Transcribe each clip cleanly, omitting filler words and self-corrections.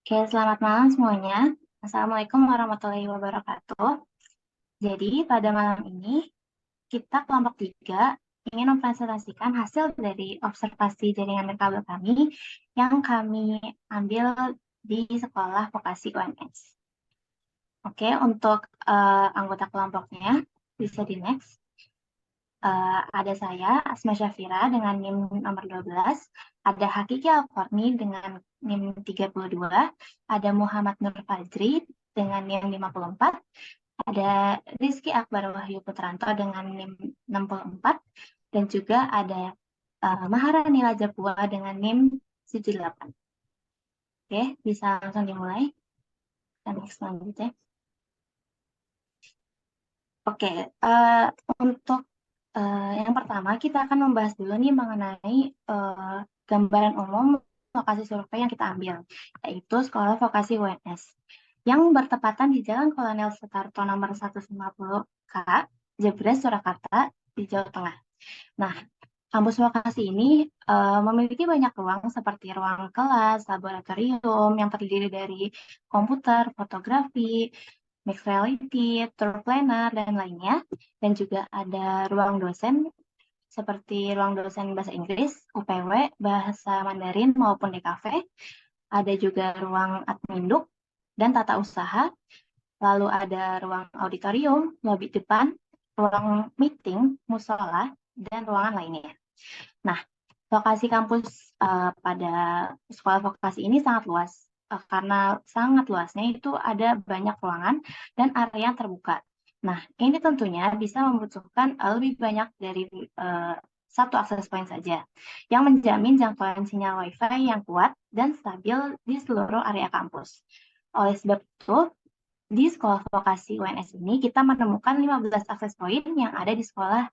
Oke, selamat malam semuanya. Assalamualaikum warahmatullahi wabarakatuh. Jadi, pada malam ini, kita kelompok 3 ingin mempresentasikan hasil dari observasi jaringan nirkabel kami yang kami ambil di sekolah vokasi UNS. Oke, untuk anggota kelompoknya, bisa di next. Ada saya, Asma Syafira, dengan NIM nomor 12, ada Hakiki Alkorni dengan NIM 32, ada Muhammad Nur Fajri dengan NIM 54, ada Rizky Akbar Wahyu Putranto dengan NIM 64, dan juga ada Maharani Lajapua dengan NIM 78. Oke, bisa langsung dimulai. Dan next selanjutnya. Oke, untuk yang pertama kita akan membahas dulu nih mengenai gambaran umum lokasi survei yang kita ambil, yaitu Sekolah Vokasi UNS, yang bertepatan di Jalan Kolonel Sutarto nomor 150K, Jebres, Surakarta, di Jawa Tengah. Nah, kampus vokasi ini memiliki banyak ruang seperti ruang kelas, laboratorium yang terdiri dari komputer, fotografi, mixed reality, tour planner, dan lainnya. Dan juga ada ruang dosen seperti ruang dosen bahasa Inggris, UPW, bahasa Mandarin maupun DKV. Ada juga ruang adminduk dan tata usaha. Lalu ada ruang auditorium, lobi depan, ruang meeting, musola, dan ruangan lainnya. Nah, lokasi kampus pada sekolah vokasi ini sangat luas. Karena sangat luasnya itu ada banyak ruangan dan area yang terbuka. Nah, ini tentunya bisa membutuhkan lebih banyak dari satu akses point saja, yang menjamin jangkauan sinyal WiFi yang kuat dan stabil di seluruh area kampus. Oleh sebab itu, di sekolah vokasi UNS ini kita menemukan 15 akses point yang ada di sekolah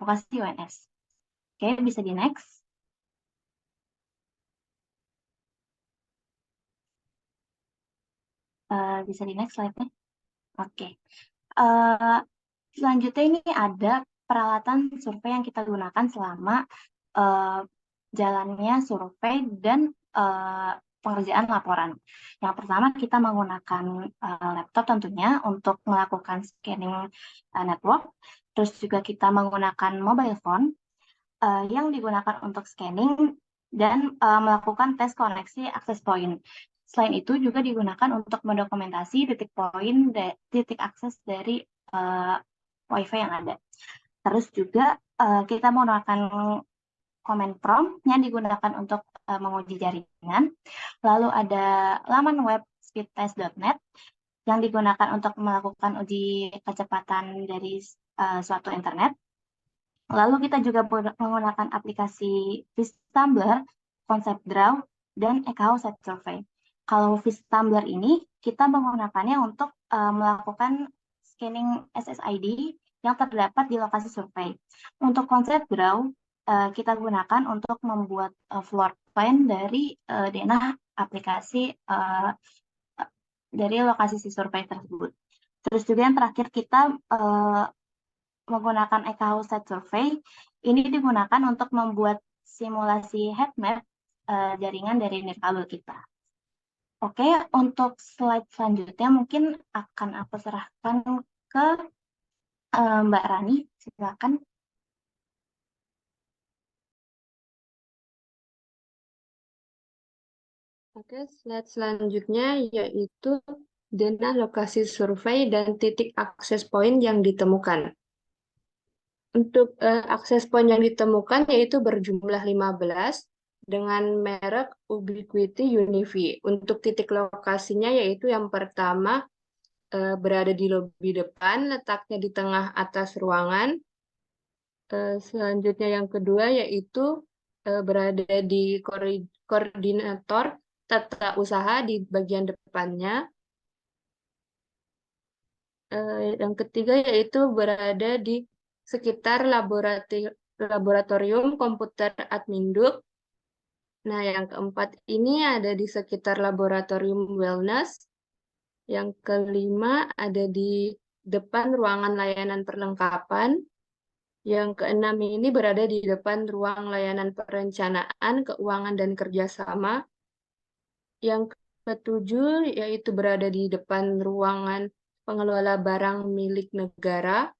vokasi UNS. Oke, bisa di next. Bisa di next slide-nya. Oke. Selanjutnya ini ada peralatan survei yang kita gunakan selama jalannya survei dan pengerjaan laporan. Yang pertama kita menggunakan laptop tentunya untuk melakukan scanning network. Terus juga kita menggunakan mobile phone yang digunakan untuk scanning dan melakukan tes koneksi akses point. Selain itu juga digunakan untuk mendokumentasi titik poin, titik akses dari WiFi yang ada. Terus juga kita menggunakan command prompt yang digunakan untuk menguji jaringan. Lalu ada laman web speedtest.net yang digunakan untuk melakukan uji kecepatan dari suatu internet. Lalu kita juga menggunakan aplikasi VisTumbler, ConceptDraw, dan Ekahau Set Survey. Kalau VisTumbler ini kita menggunakannya untuk melakukan scanning SSID yang terdapat di lokasi survei. Untuk ConceptDraw kita gunakan untuk membuat floor plan dari denah aplikasi dari lokasi si survei tersebut. Terus juga yang terakhir kita menggunakan Ekahau Set Survey, ini digunakan untuk membuat simulasi heat map jaringan dari nirkabel kita. Oke, untuk slide selanjutnya mungkin akan aku serahkan ke Mbak Rani, silakan. Oke, slide selanjutnya yaitu denah lokasi survei dan titik akses point yang ditemukan. Untuk akses point yang ditemukan yaitu berjumlah 15 dengan merek Ubiquiti Unifi. Untuk titik lokasinya yaitu yang pertama berada di lobi depan, letaknya di tengah atas ruangan. Selanjutnya yang kedua yaitu berada di koordinator tata usaha di bagian depannya. Yang ketiga yaitu berada di sekitar laboratorium komputer Adminduk. Nah, yang keempat ini ada di sekitar laboratorium wellness. Yang kelima ada di depan ruangan layanan perlengkapan. Yang keenam ini berada di depan ruang layanan perencanaan, keuangan, dan kerjasama. Yang Ketujuh yaitu berada di depan ruangan pengelola barang milik negara.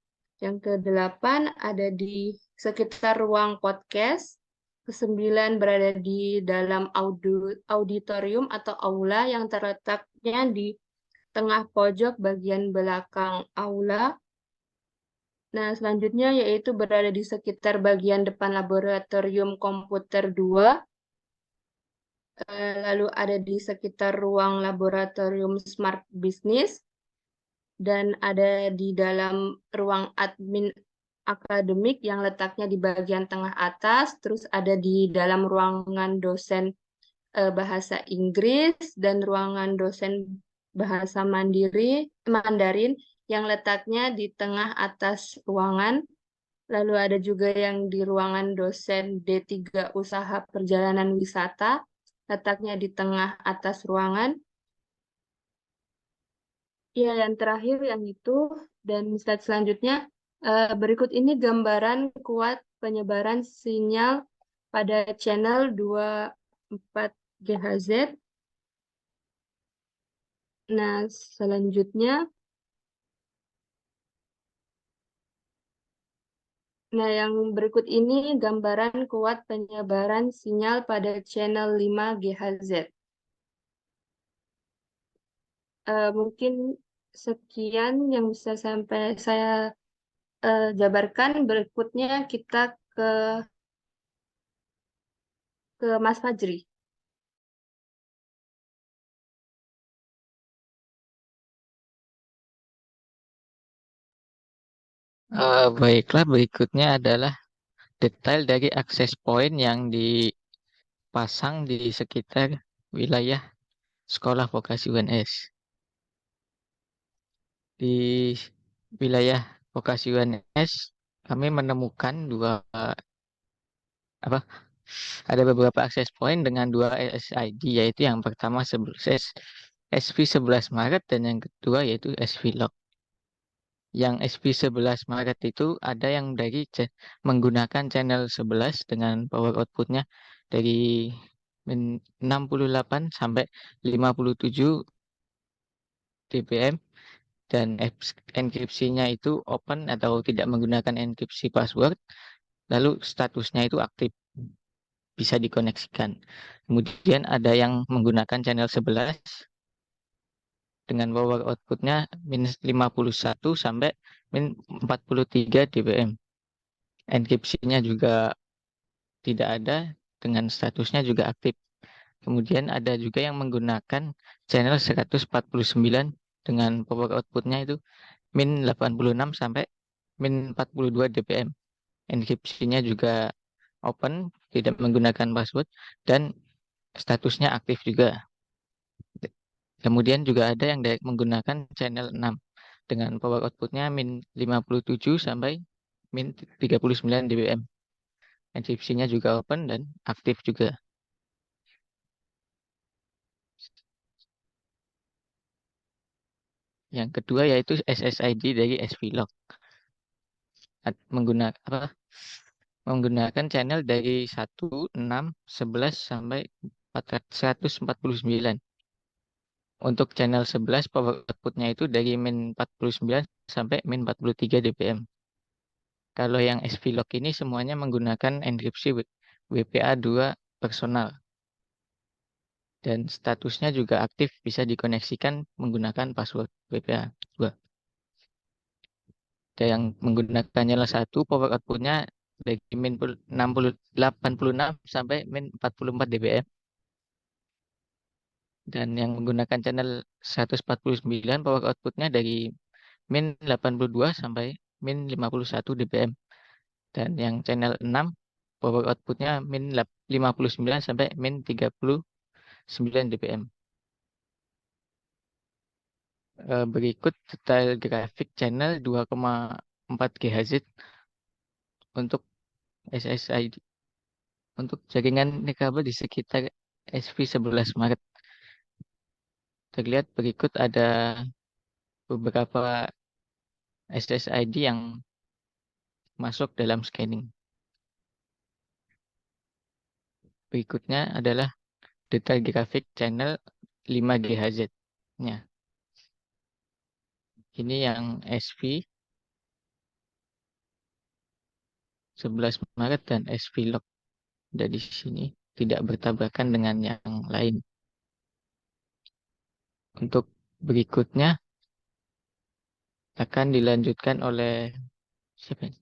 Yang kedelapan ada di sekitar ruang podcast. Kesembilan berada di dalam auditorium atau aula yang terletaknya di tengah pojok bagian belakang aula. Nah, selanjutnya yaitu berada di sekitar bagian depan laboratorium komputer 2, lalu ada di sekitar ruang laboratorium Smart Business, dan ada di dalam ruang admin akademik yang letaknya di bagian tengah atas, terus ada di dalam ruangan dosen bahasa Inggris dan ruangan dosen bahasa Mandarin yang letaknya di tengah atas ruangan. Lalu ada juga yang di ruangan dosen D3 Usaha Perjalanan Wisata, letaknya di tengah atas ruangan. Ya, yang terakhir yang itu. Dan slide selanjutnya, berikut ini gambaran kuat penyebaran sinyal pada channel 24 GHz. Nah, selanjutnya, yang berikut ini gambaran kuat penyebaran sinyal pada channel 5 GHz. Mungkin sekian yang bisa sampai saya jabarkan. Berikutnya kita ke Mas Fajri. Baiklah, berikutnya adalah detail dari akses point yang dipasang di sekitar wilayah sekolah vokasi UNS. Di wilayah vokasi UNS, kami menemukan apa? Ada beberapa akses point dengan dua SSID, yaitu yang pertama SV 11 Maret dan yang kedua yaitu SV Log. Yang SV 11 Maret itu ada yang menggunakan channel 11 dengan power outputnya dari 68 sampai 57 dBm dan enkripsinya itu open atau tidak menggunakan enkripsi password, lalu statusnya itu aktif, bisa dikoneksikan. Kemudian ada yang menggunakan channel 11 dengan power outputnya minus 51 sampai min 43 dBm. Enkripsinya juga tidak ada, dengan statusnya juga aktif. Kemudian ada juga yang menggunakan channel 149 dengan power outputnya itu min 86 sampai min 42 dBm. Enkripsinya juga open, tidak menggunakan password, dan statusnya aktif juga. Kemudian juga ada yang menggunakan channel 6 dengan power outputnya min 57 sampai min 39 dBm. Enkripsinya juga open dan aktif juga. Yang kedua yaitu SSID dari SVLog. Menggunakan channel dari 1, 6, 11 sampai 149. Untuk channel 11 power outputnya itu dari min 49 sampai min 43 dBm. Kalau yang SVLog ini semuanya menggunakan enkripsi WPA2 personal. Dan statusnya juga aktif, bisa dikoneksikan menggunakan password WPA2. Ada yang menggunakan channel 1 power outputnya dari min 86 sampai min 44 dBm. Dan yang menggunakan channel 149 power outputnya dari min 82 sampai min 51 dBm. Dan yang channel 6 power outputnya min 59 sampai min 39 dBm. Berikut detail grafik channel 2,4 GHz untuk SSID. Untuk jaringan nirkabel di sekitar SV 11 Maret. Terlihat berikut ada beberapa SSID yang masuk dalam scanning. Berikutnya adalah detail grafik channel 5 GHz-nya. Ini yang SV 11 Maret dan SV Lock. Dari sini tidak bertabrakan dengan yang lain. Untuk berikutnya akan dilanjutkan oleh siapa ini?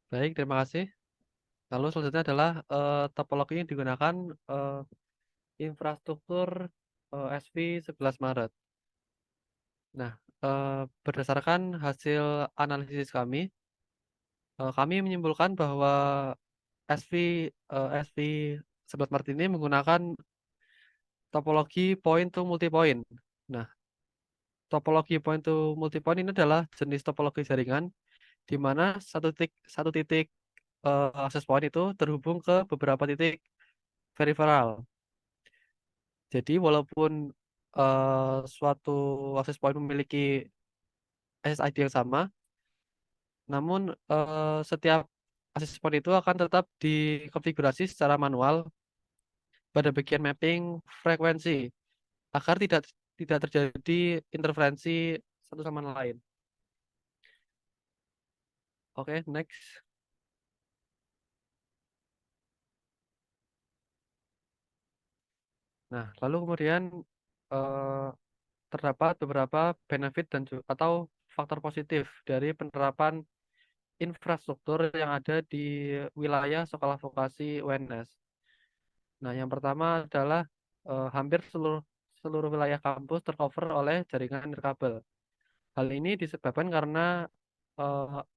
Baik, terima kasih. Lalu selanjutnya adalah topologi yang digunakan infrastruktur SV 11 Maret. Nah, berdasarkan hasil analisis kami menyimpulkan bahwa SV 11 Maret ini menggunakan topologi point to multipoint. Nah, topologi point to multipoint ini adalah jenis topologi jaringan di mana satu titik akses point itu terhubung ke beberapa titik peripheral. Jadi walaupun suatu akses point memiliki SSID yang sama, namun setiap akses point itu akan tetap dikonfigurasi secara manual pada bagian mapping frekuensi agar tidak terjadi interferensi satu sama lain. Oke, next. Nah, lalu kemudian eh, terdapat beberapa benefit atau faktor positif dari penerapan infrastruktur yang ada di wilayah sekolah vokasi UNS. Nah, yang pertama adalah hampir seluruh seluruh wilayah kampus tercover oleh jaringan nirkabel. Hal ini disebabkan karena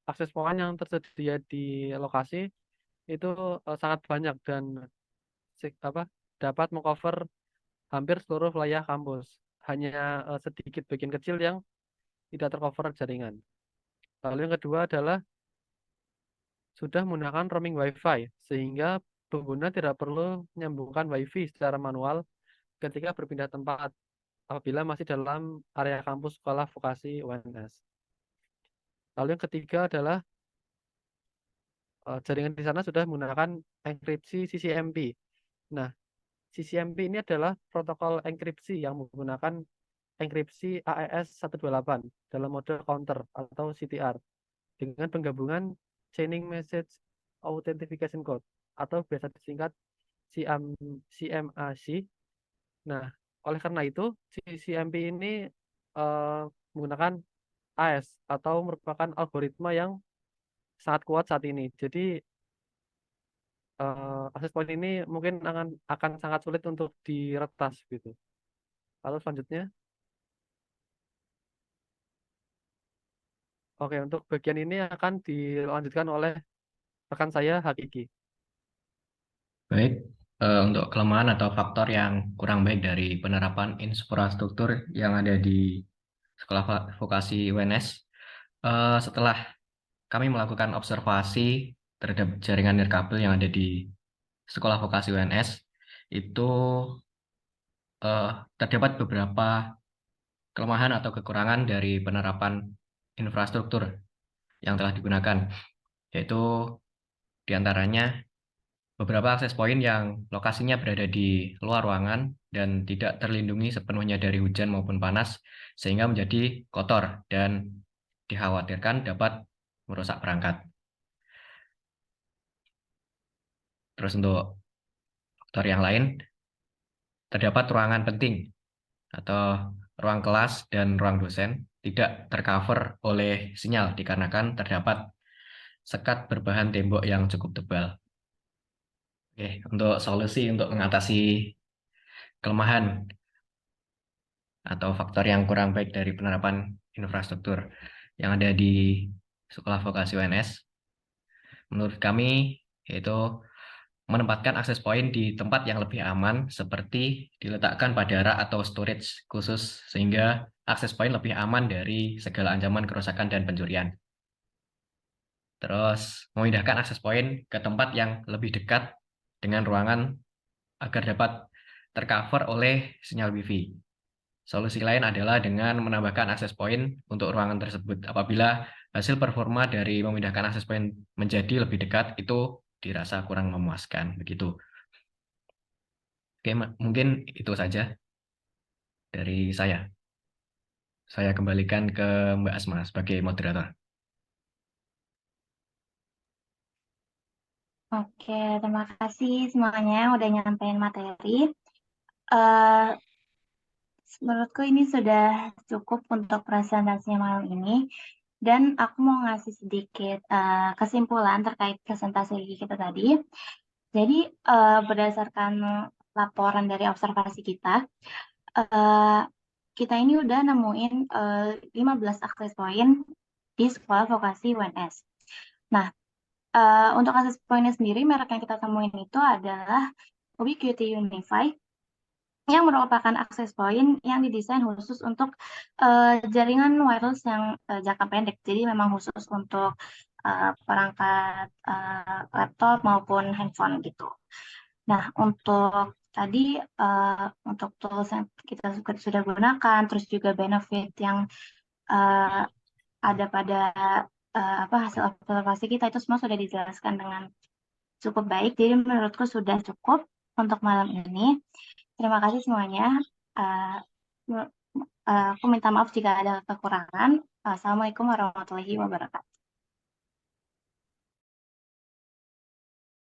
akses point yang tersedia di lokasi itu sangat banyak dan dapat mengcover hampir seluruh wilayah kampus. Hanya sedikit bagian kecil yang tidak tercover jaringan. Lalu yang kedua adalah sudah menggunakan roaming WiFi sehingga pengguna tidak perlu menyambungkan WiFi secara manual ketika berpindah tempat apabila masih dalam area kampus sekolah vokasi UNS. Lalu yang ketiga adalah jaringan di sana sudah menggunakan enkripsi CCMP. Nah, CCMP ini adalah protokol enkripsi yang menggunakan enkripsi AES 128 dalam mode counter atau CTR dengan penggabungan Chaining Message Authentication Code atau biasa disingkat CMAC. Nah, oleh karena itu, CCMP ini menggunakan AES atau merupakan algoritma yang sangat kuat saat ini. Jadi, akses point ini mungkin akan sangat sulit untuk diretas gitu. Lalu selanjutnya, oke, untuk bagian ini akan dilanjutkan oleh rekan saya Hakiki. Baik, untuk kelemahan atau faktor yang kurang baik dari penerapan infrastruktur yang ada di sekolah vokasi UNS, setelah kami melakukan observasi terhadap jaringan nirkabel yang ada di sekolah vokasi UNS, itu terdapat beberapa kelemahan atau kekurangan dari penerapan infrastruktur yang telah digunakan, yaitu diantaranya beberapa akses point yang lokasinya berada di luar ruangan dan tidak terlindungi sepenuhnya dari hujan maupun panas, sehingga menjadi kotor dan dikhawatirkan dapat merusak perangkat. Terus untuk faktor yang lain, terdapat ruangan penting atau ruang kelas dan ruang dosen tidak tercover oleh sinyal dikarenakan terdapat sekat berbahan tembok yang cukup tebal. Oke, untuk solusi untuk mengatasi kelemahan atau faktor yang kurang baik dari penerapan infrastruktur yang ada di sekolah vokasi UNS, menurut kami yaitu menempatkan akses point di tempat yang lebih aman seperti diletakkan pada rak atau storage khusus sehingga akses point lebih aman dari segala ancaman kerusakan dan pencurian. Terus memindahkan akses point ke tempat yang lebih dekat dengan ruangan agar dapat tercover oleh sinyal Wi-Fi. Solusi lain adalah dengan menambahkan akses point untuk ruangan tersebut. Apabila hasil performa dari memindahkan akses point menjadi lebih dekat, itu dirasa kurang memuaskan begitu. Oke, mungkin itu saja dari saya. Saya kembalikan ke Mbak Asma sebagai moderator. Oke, terima kasih semuanya yang udah nyampein materi. Eh, Menurutku ini sudah cukup untuk presentasinya malam ini. Dan aku mau ngasih sedikit kesimpulan terkait presentasi kita tadi. Jadi berdasarkan laporan dari observasi kita, eh, kita ini udah nemuin 15 akses point di sekolah vokasi UNS. Nah, untuk akses pointnya sendiri, merek yang kita temuin itu adalah Ubiquiti Unify, yang merupakan akses point yang didesain khusus untuk jaringan wireless yang jangka pendek. Jadi memang khusus untuk perangkat laptop maupun handphone gitu. Nah, untuk tadi untuk tools yang kita sudah gunakan, terus juga benefit yang uh, ada pada hasil observasi kita itu semua sudah dijelaskan dengan cukup baik. Jadi menurutku sudah cukup untuk malam ini. Terima kasih semuanya. Uh, aku minta maaf jika ada kekurangan. Assalamualaikum warahmatullahi wabarakatuh.